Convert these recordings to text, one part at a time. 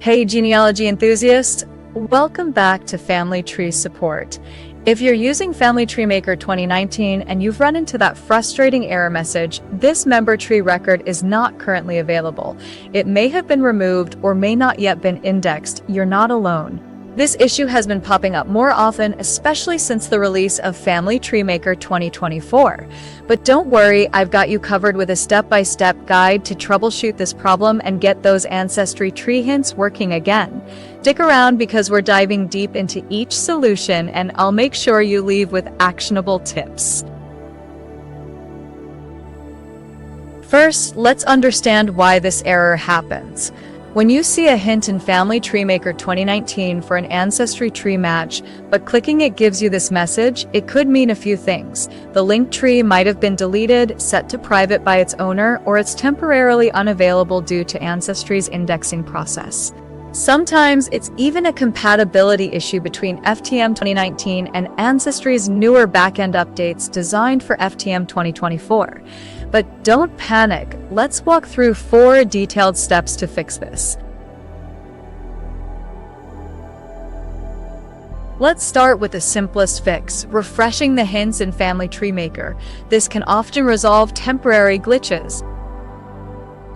Hey genealogy enthusiasts, welcome back to Family Tree Support. If you're using Family Tree Maker 2019 and you've run into that frustrating error message, this member tree record is not currently available. It may have been removed or may not yet been indexed. You're not alone. This issue has been popping up more often, especially since the release of Family Tree Maker 2024. But don't worry, I've got you covered with a step-by-step guide to troubleshoot this problem and get those Ancestry tree hints working again. Stick around because we're diving deep into each solution, and I'll make sure you leave with actionable tips. First, let's understand why this error happens. When you see a hint in Family Tree Maker 2019 for an Ancestry tree match, but clicking it gives you this message, it could mean a few things. The linked tree might have been deleted, set to private by its owner, or it's temporarily unavailable due to Ancestry's indexing process. Sometimes it's even a compatibility issue between FTM 2019 and Ancestry's newer backend updates designed for FTM 2024. But don't panic, let's walk through 4 detailed steps to fix this. Let's start with the simplest fix, refreshing the hints in Family Tree Maker. This can often resolve temporary glitches.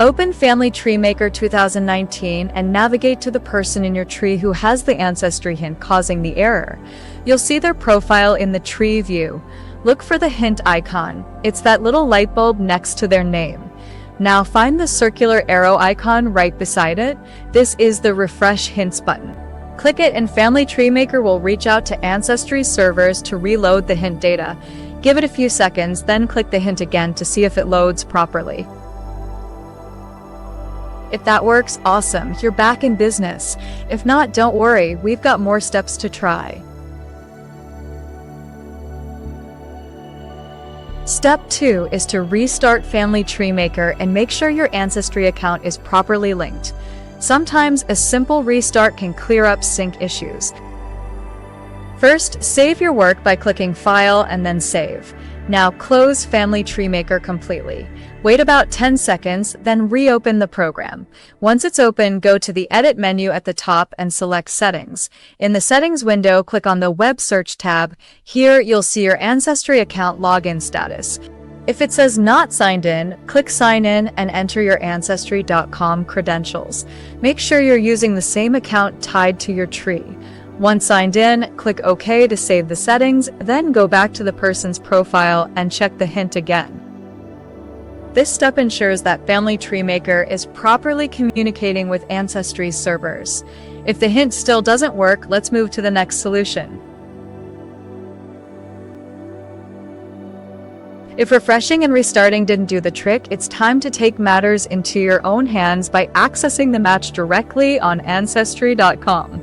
Open Family Tree Maker 2019 and navigate to the person in your tree who has the Ancestry hint causing the error. You'll see their profile in the tree view. Look for the hint icon. It's that little light bulb next to their name. Now find the circular arrow icon right beside it. This is the Refresh Hints button. Click it and Family Tree Maker will reach out to Ancestry's servers to reload the hint data. Give it a few seconds, then click the hint again to see if it loads properly. If that works, awesome, you're back in business. If not, don't worry, we've got more steps to try. Step 2 is to restart Family Tree Maker and make sure your Ancestry account is properly linked. Sometimes a simple restart can clear up sync issues. First, save your work by clicking File and then Save. Now close Family Tree Maker completely. Wait about 10 seconds, then reopen the program. Once it's open, go to the Edit menu at the top and select Settings. In the Settings window, click on the Web Search tab. Here, you'll see your Ancestry account login status. If it says Not Signed In, click Sign In and enter your Ancestry.com credentials. Make sure you're using the same account tied to your tree. Once signed in, click OK to save the settings, then go back to the person's profile and check the hint again. This step ensures that Family Tree Maker is properly communicating with Ancestry's servers. If the hint still doesn't work, let's move to the next solution. If refreshing and restarting didn't do the trick, it's time to take matters into your own hands by accessing the match directly on Ancestry.com.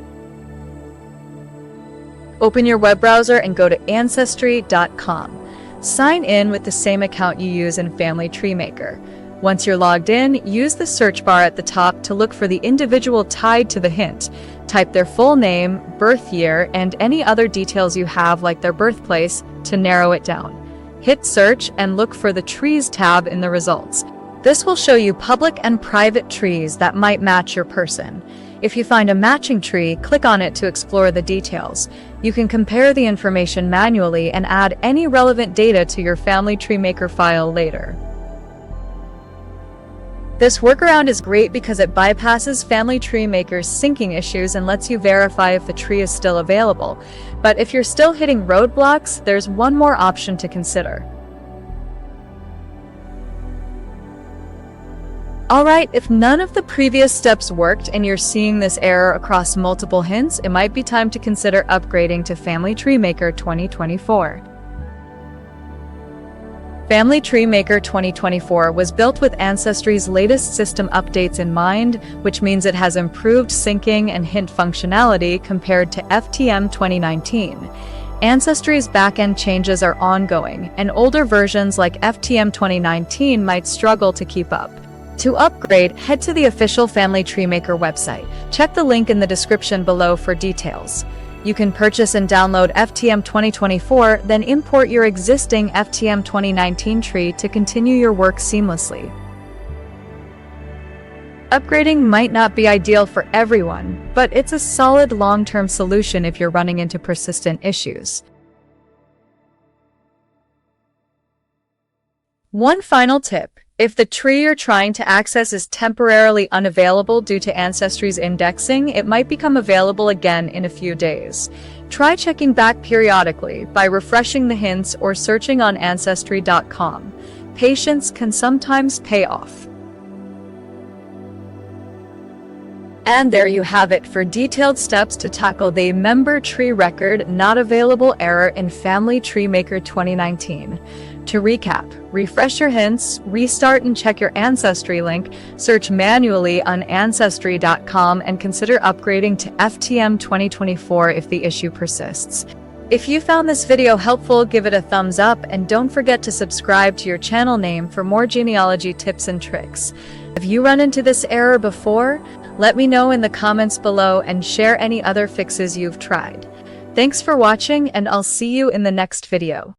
Open your web browser and go to Ancestry.com. Sign in with the same account you use in Family Tree Maker. Once you're logged in, use the search bar at the top to look for the individual tied to the hint. Type their full name, birth year, and any other details you have like their birthplace to narrow it down. Hit search and look for the Trees tab in the results. This will show you public and private trees that might match your person. If you find a matching tree, click on it to explore the details. You can compare the information manually and add any relevant data to your Family Tree Maker file later. This workaround is great because it bypasses Family Tree Maker's syncing issues and lets you verify if the tree is still available. But if you're still hitting roadblocks, there's one more option to consider. Alright, if none of the previous steps worked and you're seeing this error across multiple hints, it might be time to consider upgrading to Family Tree Maker 2024. Family Tree Maker 2024 was built with Ancestry's latest system updates in mind, which means it has improved syncing and hint functionality compared to FTM 2019. Ancestry's backend changes are ongoing, and older versions like FTM 2019 might struggle to keep up. To upgrade, head to the official Family Tree Maker website. Check the link in the description below for details. You can purchase and download FTM 2024, then import your existing FTM 2019 tree to continue your work seamlessly. Upgrading might not be ideal for everyone, but it's a solid long-term solution if you're running into persistent issues. One final tip: if the tree you're trying to access is temporarily unavailable due to Ancestry's indexing, it might become available again in a few days. Try checking back periodically by refreshing the hints or searching on Ancestry.com. Patience can sometimes pay off. And there you have it for detailed steps to tackle the member tree record not available error in Family Tree Maker 2019. To recap, refresh your hints, restart and check your Ancestry link, search manually on Ancestry.com, and consider upgrading to FTM 2024 if the issue persists. If you found this video helpful, give it a thumbs up and don't forget to subscribe to your channel name for more genealogy tips and tricks. Have you run into this error before? Let me know in the comments below and share any other fixes you've tried. Thanks for watching, and I'll see you in the next video.